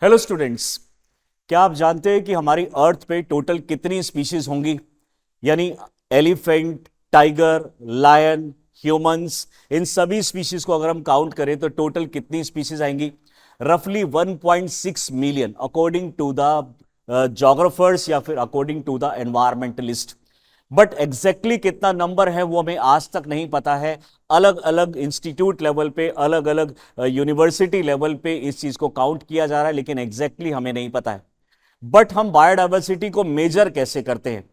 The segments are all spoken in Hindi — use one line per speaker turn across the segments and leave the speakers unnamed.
हेलो स्टूडेंट्स, क्या आप जानते हैं कि हमारी अर्थ पे टोटल कितनी स्पीशीज होंगी? यानी एलिफेंट, टाइगर, लायन, ह्यूमंस, इन सभी स्पीशीज को अगर हम काउंट करें तो टोटल कितनी स्पीशीज आएंगी? रफली 1.6 million according to the geographers या फिर according to the environmentalist. But exactly कितना नंबर है वो हमें आज तक नहीं पता है। अलग अलग इंस्टीट्यूट लेवल पे, अलग अलग यूनिवर्सिटी लेवल पे इस चीज को काउंट किया जा रहा है, लेकिन एग्जैक्टली हमें नहीं पता है। बट हम बायोडाइवर्सिटी को मेजर कैसे करते हैं?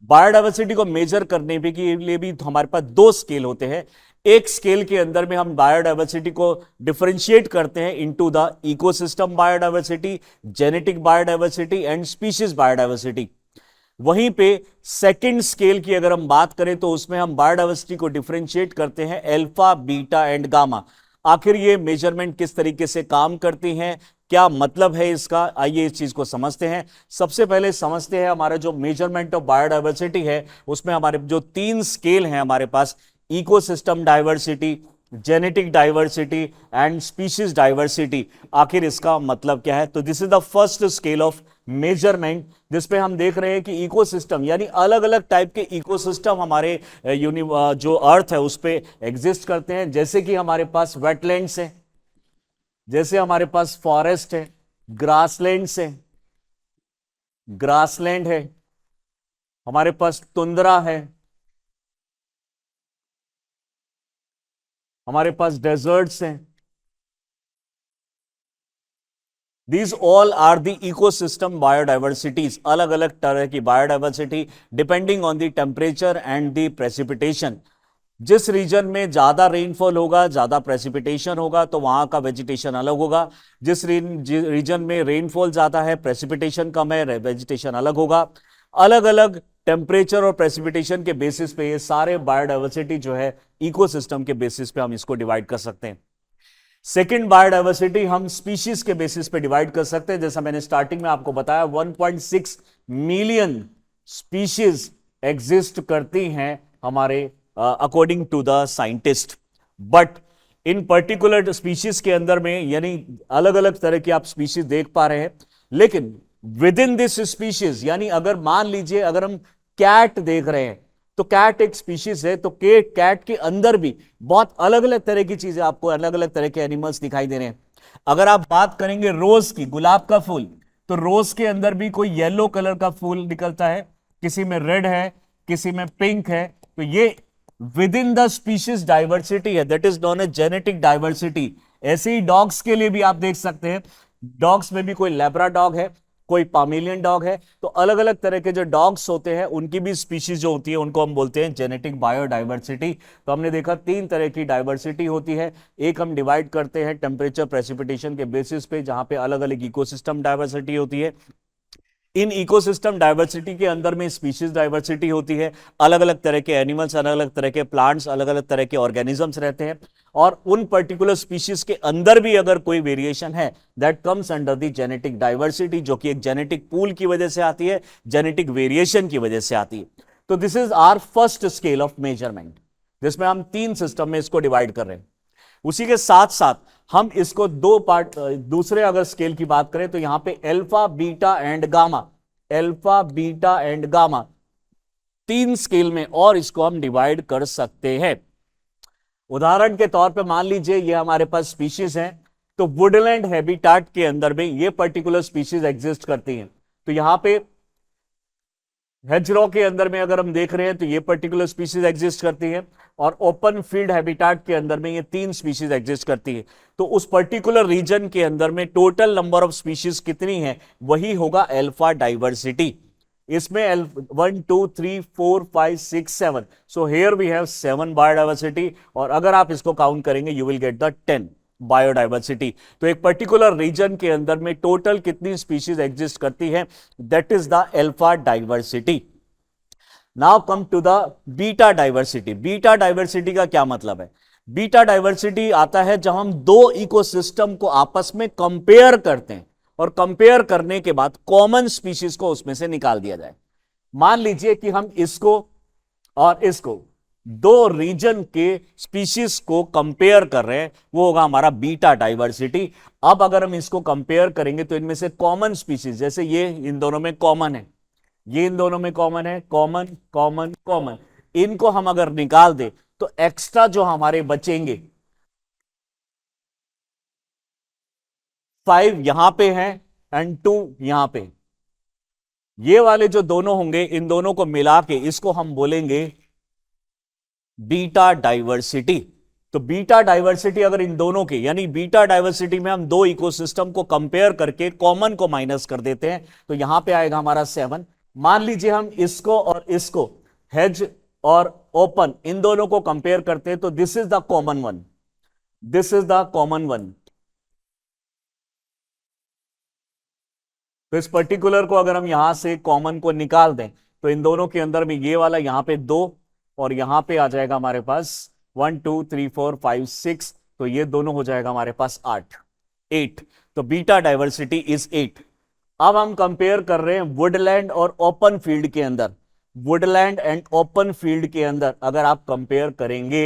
बायोडाइवर्सिटी को मेजर करने के लिए भी हमारे पास दो स्केल होते हैं। एक स्केल के अंदर में हम बायोडाइवर्सिटी को डिफरेंशिएट करते हैं into the ecosystem biodiversity, genetic biodiversity and species biodiversity. वहीं पे सेकंड स्केल की अगर हम बात करें तो उसमें हम बायोडाइवर्सिटी को डिफरेंशिएट करते हैं अल्फा, बीटा एंड गामा। आखिर ये मेजरमेंट किस तरीके से काम करती हैं, क्या मतलब है इसका, आइए इस चीज को समझते हैं। सबसे पहले समझते हैं हमारा जो मेजरमेंट ऑफ बायोडाइवर्सिटी है उसमें हमारे जो तीन स्केल हैं हमारे पास, ecosystem diversity, genetic diversity and species diversity. आखिर इसका मतलब क्या है? तो this is the first scale of measurement जिसपे हम देख रहे हैं कि इकोसिस्टम यानी अलग अलग टाइप के इकोसिस्टम हमारे जो अर्थ है उस पे एग्जिस्ट करते हैं। जैसे कि हमारे पास वेटलैंड्स है, जैसे हमारे पास फॉरेस्ट है, ग्रासलैंड्स है, ग्रासलैंड है, हमारे पास तुंद्रा है, हमारे पास डेजर्ट्स हैं। These all are the ecosystem biodiversities, अलग अलग तरह की biodiversity depending on the temperature and the precipitation. जिस रीजन में ज्यादा रेनफॉल होगा, ज्यादा प्रेसिपिटेशन होगा, तो वहां का वेजिटेशन अलग होगा। जिस रीजन में रेनफॉल ज्यादा है, प्रेसिपिटेशन कम है, वेजिटेशन अलग होगा। अलग अलग टेम्परेचर और प्रेसिपिटेशन के बेसिस पे ये सारे बायोडाइवर्सिटी जो है इकोसिस्टम के बेसिस पे हम इसको डिवाइड कर सकते हैं। सेकेंड बायोडाइवर्सिटी हम स्पीशीज के बेसिस पे डिवाइड कर सकते हैं। जैसा मैंने स्टार्टिंग में आपको बताया 1.6 मिलियन स्पीशीज एग्जिस्ट करती हैं हमारे according to the scientist. But in particular species के अंदर में यानी अलग अलग तरह की आप स्पीशीज देख पा रहे हैं, लेकिन विद इन दिस स्पीशीज यानी अगर मान लीजिए अगर हम कैट देख रहे हैं तो कैट एक स्पीशीज है, तो कैट के अंदर भी बहुत अलग अलग तरह की चीजें आपको, अलग अलग तरह के एनिमल्स दिखाई दे रहे हैं। अगर आप बात करेंगे रोज की, गुलाब का फूल, तो रोज के अंदर भी कोई येलो कलर का फूल निकलता है, किसी में रेड है, किसी में पिंक है। तो ये within the species diversity है, that is known as genetic diversity. ऐसे ही डॉग्स के लिए भी आप देख सकते हैं, डॉग्स में भी कोई लैब्रा डॉग है, कोई पामेलियन डॉग है। तो अलग अलग तरह के जो डॉग्स होते हैं उनकी भी स्पीशीज जो होती है उनको हम बोलते हैं जेनेटिक बायोडाइवर्सिटी। तो हमने देखा तीन तरह की डाइवर्सिटी होती है। एक हम डिवाइड करते हैं टेम्परेचर प्रेसिपिटेशन के बेसिस पे, जहां पे अलग अलग इकोसिस्टम डाइवर्सिटी होती है। इन इकोसिस्टम डाइवर्सिटी के अंदर में स्पीशीज डाइवर्सिटी होती है। अलग अलग तरह के एनिमल्स, अलग अलग तरह के प्लांट्स, अलग अलग तरह के ऑर्गेनिजम्स रहते हैं, और उन पर्टिकुलर स्पीशीज के अंदर भी अगर कोई वेरिएशन है that comes under the genetic diversity, जो कि एक जेनेटिक पूल की वजह से आती है, जेनेटिक वेरिएशन की वजह से आती है। तो this is our first scale of measurement, जिसमें हम तीन सिस्टम में इसको डिवाइड कर रहे हैं। उसी के साथ साथ हम इसको दो पार्ट, दूसरे अगर स्केल की बात करें तो यहां पे alpha, beta and gamma, alpha, beta and gamma तीन स्केल में और इसको हम डिवाइड कर सकते हैं। उदाहरण के तौर पे मान लीजिए ये हमारे पास स्पीशीज हैं, तो वुडलैंड हैबिटेट के अंदर में ये पर्टिकुलर स्पीशीज एग्जिस्ट करती हैं। तो यहां पे हेजरॉ के अंदर में अगर हम देख रहे हैं तो ये पर्टिकुलर स्पीशीज एग्जिस्ट करती है, और ओपन फील्ड हैबिटेट के अंदर में ये तीन स्पीशीज एग्जिस्ट करती है। तो उस पर्टिकुलर रीजन के अंदर में टोटल नंबर ऑफ स्पीशीज कितनी है, वही होगा अल्फा डाइवर्सिटी। इसमें 1 2 3 4 5 6 7, so here we have 7 biodiversity, और अगर आप इसको काउंट करेंगे you will get the 10 biodiversity. तो एक पर्टिकुलर रीजन के अंदर में टोटल कितनी स्पीशीज एग्जिस्ट करती है, that is the alpha diversity. Now come to the beta diversity. Beta diversity का क्या मतलब है? बीटा डाइवर्सिटी आता है जब हम दो इकोसिस्टम को आपस में कंपेयर करते हैं, और कंपेयर करने के बाद कॉमन स्पीशीज को उसमें से निकाल दिया जाए। मान लीजिए कि हम इसको और इसको दो रीजन के स्पीशीज को कंपेयर कर रहे हैं, वो होगा हमारा बीटा डाइवर्सिटी। अब अगर हम इसको कंपेयर करेंगे तो इनमें से कॉमन स्पीशीज, जैसे ये इन दोनों में कॉमन है, ये इन दोनों में कॉमन है, कॉमन कॉमन कॉमन, इनको हम अगर निकाल दे तो एक्स्ट्रा जो हमारे बचेंगे 5 यहां पे हैं एंड 2 यहां पे, ये वाले जो दोनों होंगे इन दोनों को मिला के इसको हम बोलेंगे बीटा डाइवर्सिटी। तो बीटा डाइवर्सिटी अगर इन दोनों के, यानी बीटा डाइवर्सिटी में हम दो इकोसिस्टम को कंपेयर करके कॉमन को माइनस कर देते हैं, तो यहां पे आएगा हमारा 7। मान लीजिए हम इसको और इसको, हेज और ओपन, इन दोनों को कंपेयर करते हैं, तो this is the common one, this is the common one. तो इस पर्टिकुलर को अगर हम यहां से कॉमन को निकाल दें तो इन दोनों के अंदर में ये वाला यहां पे 2 और यहां पे आ जाएगा हमारे पास 1 2 3 4 5 6, तो ये दोनों हो जाएगा हमारे पास 8। तो बीटा डाइवर्सिटी इज 8। अब हम कंपेयर कर रहे हैं वुडलैंड और ओपन फील्ड के अंदर, वुडलैंड एंड ओपन फील्ड के अंदर अगर आप कंपेयर करेंगे,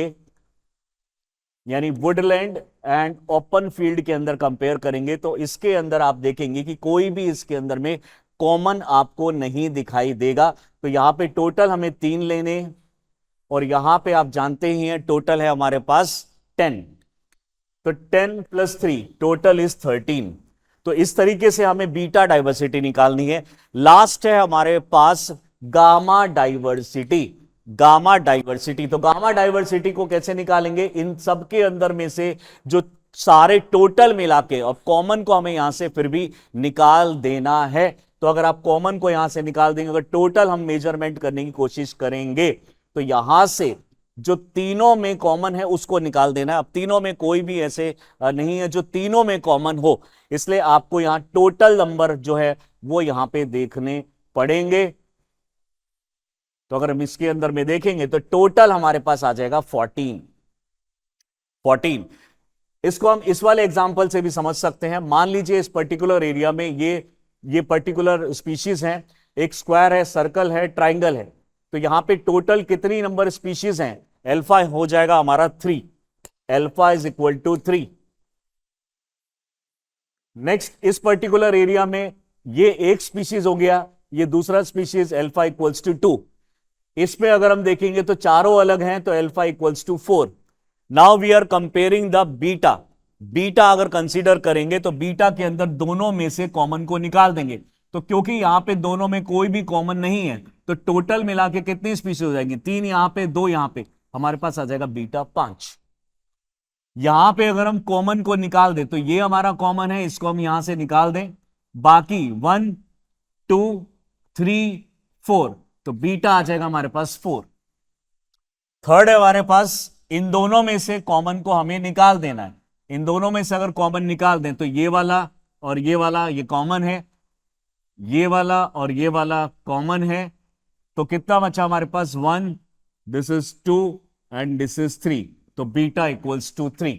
यानी वुडलैंड एंड ओपन फील्ड के अंदर कंपेयर करेंगे, तो इसके अंदर आप देखेंगे कि कोई भी इसके अंदर में कॉमन आपको नहीं दिखाई देगा। तो यहां पे टोटल हमें 3 लेने, और यहां पे आप जानते ही हैं टोटल है हमारे पास 10, तो 10 + 3 टोटल इज 13। तो इस तरीके से हमें बीटा डाइवर्सिटी निकालनी है। लास्ट है हमारे पास गामा डाइवर्सिटी। गामा डाइवर्सिटी, तो गामा डाइवर्सिटी को कैसे निकालेंगे, इन सब के अंदर में से जो सारे टोटल मिला के, और कॉमन को हमें यहां से फिर भी निकाल देना है। तो अगर आप कॉमन को यहां से निकाल देंगे, अगर टोटल हम मेजरमेंट करने की कोशिश करेंगे तो यहां से जो तीनों में कॉमन है उसको निकाल देना है। अब तीनों में कोई भी ऐसे नहीं है जो तीनों में कॉमन हो, इसलिए आपको यहां टोटल नंबर जो है वो यहां पे देखने पड़ेंगे। तो अगर हम इसके अंदर में देखेंगे तो टोटल हमारे पास आ जाएगा 14। इसको हम इस वाले एग्जांपल से भी समझ सकते हैं। मान लीजिए इस पर्टिकुलर एरिया में ये पर्टिकुलर स्पीशीज हैं, एक स्क्वायर है, सर्कल है, ट्राइंगल है, तो यहां पे टोटल कितनी नंबर स्पीशीज हैं, अल्फा हो जाएगा हमारा 3, alpha is equal to 3। Next इस पर्टिकुलर एरिया में ये एक स्पीशीज हो गया, ये दूसरा स्पीशीज, अल्फा इक्वल्स टू 2। इसमें अगर हम देखेंगे तो चारों अलग हैं, तो alpha equals to 4। Now we are comparing the beta. Beta अगर कंसीडर करेंगे तो बीटा के अंदर दोनों में से कॉमन को निकाल देंगे, तो क्योंकि यहां पे दोनों में कोई भी कॉमन नहीं है, तो टोटल मिला के कितनी स्पीशीज हो जाएंगी, 3 यहां पे, 2 यहां पे, हमारे पास आ जाएगा बीटा 5। यहां पे अगर हम कॉमन को निकाल दें तो ये हमारा कॉमन है, इसको हम यहां से निकाल दें, बाकी 1 2 3 4, तो बीटा आ जाएगा हमारे पास 4। थर्ड है हमारे पास, इन दोनों में से कॉमन को हमें निकाल देना है। इन दोनों में से अगर कॉमन निकाल दें तो ये वाला और ये वाला ये कॉमन है, ये वाला और ये वाला कॉमन है, तो कितना बचा हमारे पास 1, this is 2 and this is 3, तो बीटा इक्वल्स टू 3।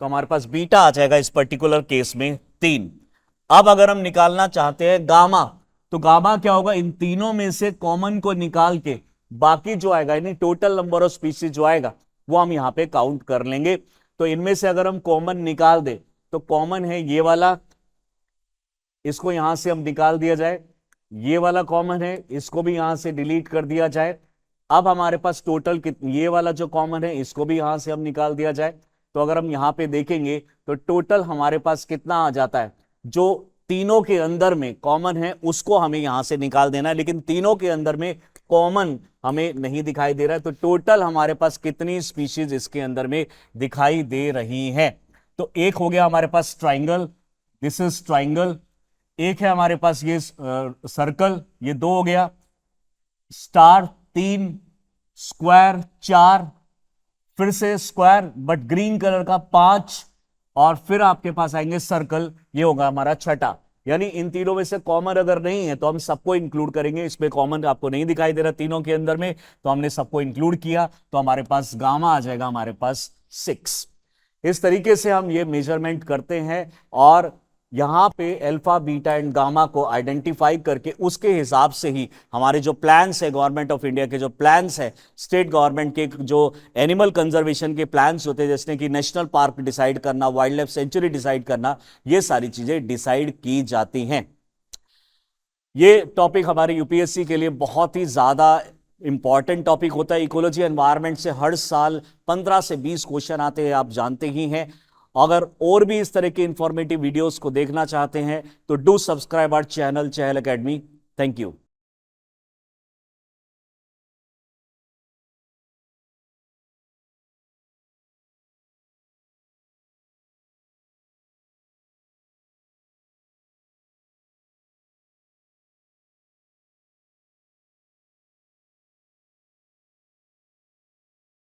तो हमारे पास बीटा आ जाएगा इस पर्टिकुलर केस में 3। अब अगर हम निकालना चाहते हैं गामा, तो गामा क्या होगा, इन तीनों में से कॉमन को निकाल के बाकी जो आएगा, यानी टोटल नंबर ऑफ स्पीशीज जो आएगा वो हम यहां पे काउंट कर लेंगे। तो इनमें से अगर हम कॉमन निकाल दे तो कॉमन है ये वाला, इसको यहां से हम निकाल दिया जाए, ये वाला कॉमन है, इसको भी यहां से डिलीट कर दिया जाए। अब हमारे पास टोटल ये वाला जो कॉमन है इसको भी यहां से हम निकाल दिया जाए। तो अगर हम यहां पे देखेंगे तो टोटल हमारे पास कितना आ जाता है, जो तीनों के अंदर में कॉमन है उसको हमें यहां से निकाल देना है, लेकिन तीनों के अंदर में कॉमन हमें नहीं दिखाई दे रहा है। तो टोटल हमारे पास कितनी स्पीशीज इसके अंदर में दिखाई दे रही है, तो एक हो गया हमारे पास ट्राइंगल, दिस इज ट्राइंगल, एक है हमारे पास ये सर्कल, ये 2 हो गया, स्टार 3, स्क्वायर 4, फिर से स्क्वायर बट ग्रीन कलर का 5, और फिर आपके पास आएंगे सर्कल, ये होगा हमारा छठा। यानी इन तीनों में से कॉमन अगर नहीं है तो हम सबको इंक्लूड करेंगे। इसमें कॉमन आपको नहीं दिखाई दे रहा तीनों के अंदर में, तो हमने सबको इंक्लूड किया, तो हमारे पास गामा आ जाएगा हमारे पास 6। इस तरीके से हम ये मेजरमेंट करते हैं, और यहाँ पे अल्फा बीटा एंड गामा को आइडेंटिफाई करके उसके हिसाब से ही हमारे जो प्लान्स है, गवर्नमेंट ऑफ इंडिया के जो प्लान्स है, स्टेट गवर्नमेंट के जो एनिमल कंजर्वेशन के प्लान्स होते हैं, जैसे कि नेशनल पार्क डिसाइड करना, वाइल्ड लाइफ सेंचुरी डिसाइड करना, ये सारी चीजें डिसाइड की जाती हैं। ये टॉपिक हमारे यूपीएससी के लिए बहुत ही ज्यादा इंपॉर्टेंट टॉपिक होता है। इकोलॉजी एनवायरनमेंट से हर साल 15 से 20 क्वेश्चन आते हैं, आप जानते ही हैं। अगर और भी इस तरह के इंफॉर्मेटिव वीडियोस को देखना चाहते हैं तो do subscribe our channel Chahal Academy. Thank you.